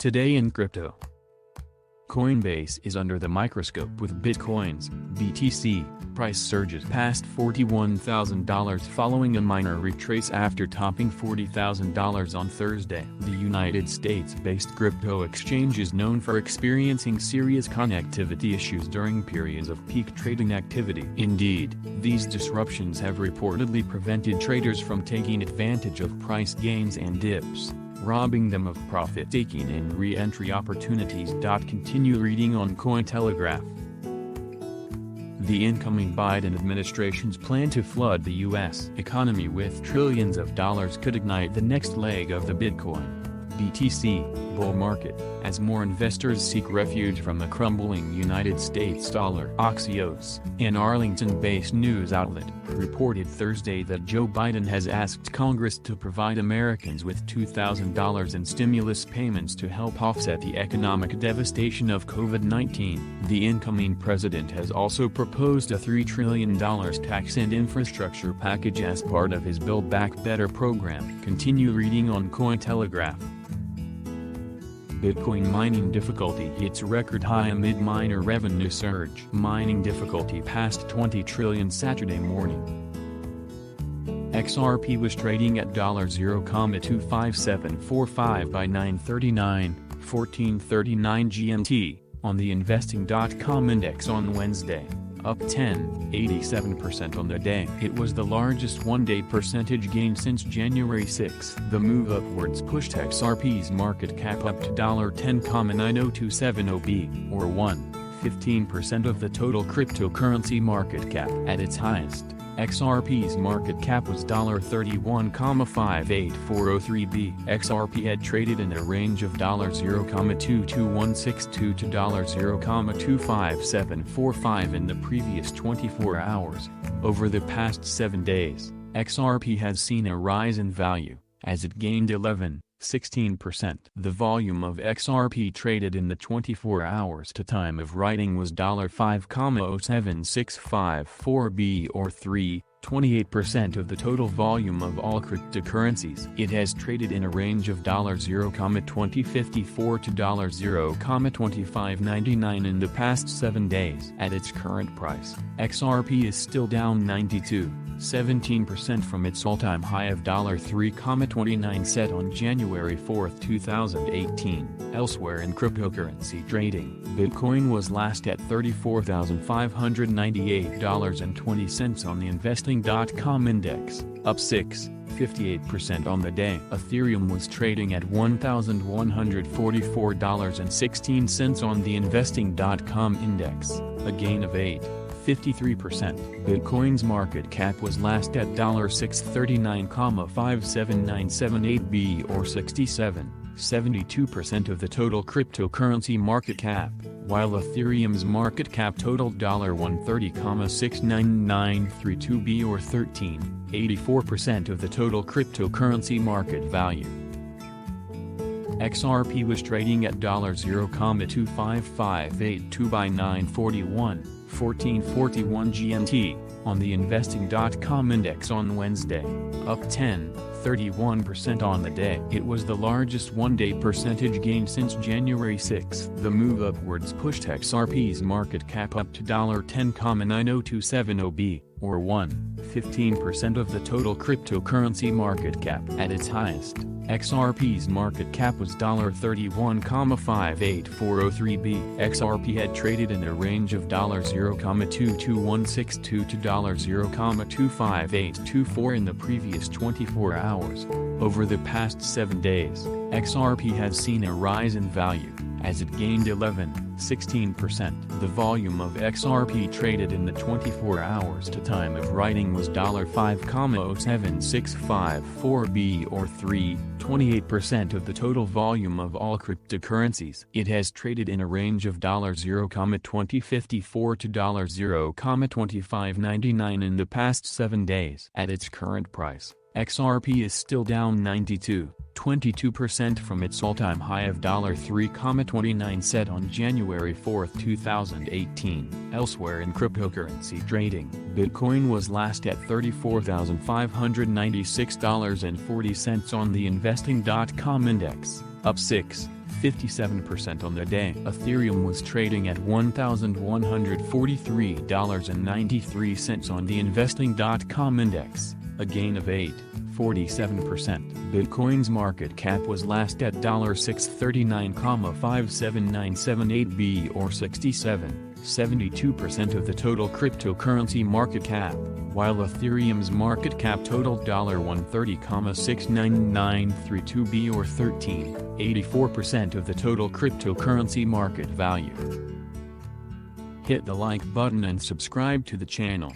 Today in crypto. Coinbase is under the microscope with Bitcoin's BTC price surges past $41,000 following a minor retrace after topping $40,000 on Thursday. The United States-based crypto exchange is known for experiencing serious connectivity issues during periods of peak trading activity. Indeed, these disruptions have reportedly prevented traders from taking advantage of price gains and dips, robbing them of profit-taking and re-entry opportunities. Continue reading on Cointelegraph. The incoming Biden administration's plan to flood the U.S. economy with trillions of dollars could ignite the next leg of the Bitcoin BTC bull market, as more investors seek refuge from the crumbling United States dollar. Axios, an Arlington-based news outlet, reported Thursday that Joe Biden has asked Congress to provide Americans with $2,000 in stimulus payments to help offset the economic devastation of COVID-19. The incoming president has also proposed a $3 trillion tax and infrastructure package as part of his Build Back Better program. Continue reading on Cointelegraph. Bitcoin mining difficulty hits record high amid miner revenue surge. Mining difficulty passed 20 trillion Saturday morning. XRP was trading at $0.25745 by 9:39, 14:39 GMT, on the investing.com index on Wednesday, up 10.87% on the day. It was the largest one-day percentage gain since January 6. The move upwards pushed XRP's market cap up to $10.90270 or 15% of the total cryptocurrency market cap. At its highest, XRP's market cap was $30.584003. XRP had traded in a range of $0.22162 to $0.25745 in the previous 24 hours. Over the past 7 days, XRP has seen a rise in value, as it gained 16%. The volume of XRP traded in the 24 hours to time of writing was $5.07654 or 28% of the total volume of all cryptocurrencies. It has traded in a range of $0.2054 to $0.2599 in the past 7 days. At its current price, XRP is still down 17% from its all-time high of $3.29 set on January 4, 2018. Elsewhere in cryptocurrency trading, Bitcoin was last at $34,598.20 on the investing.com index, up 6.58% on the day. Ethereum was trading at $1,144.16 on the investing.com index, a gain of 8.53%. Bitcoin's market cap was last at $639,57978 or 72% of the total cryptocurrency market cap, while Ethereum's market cap totaled $130,69932 or 84% of the total cryptocurrency market value. XRP was trading at $0.25582 by 9:41, 14:41 GMT, on the investing.com index on Wednesday, up 10.31% on the day. It was the largest one-day percentage gain since January 6. The move upwards pushed XRP's market cap up to $10.90270 or 15% of the total cryptocurrency market cap. At its highest, XRP's market cap was $30.58403. XRP had traded in a range of $0.22162 to $0.25824 in the previous 24 hours. Over the past 7 days, XRP has seen a rise in value, as it gained 16%. The volume of XRP traded in the 24 hours to time of writing was $5.07654 or 28% of the total volume of all cryptocurrencies. It has traded in a range of $0.2054 to $0.2599 in the past 7 days. At its current price, XRP is still down 22% from its all-time high of $3.29 set on January 4, 2018. Elsewhere in cryptocurrency trading, Bitcoin was last at $34,596.40 on the investing.com index, up 57% on the day. Ethereum was trading at $1,143.93 on the investing.com index, a gain of 8.47%. Bitcoin's market cap was last at $639,57978 or 67.72% of the total cryptocurrency market cap, while Ethereum's market cap totaled $130,69932 or 13.84% of the total cryptocurrency market value. Hit the like button and subscribe to the channel.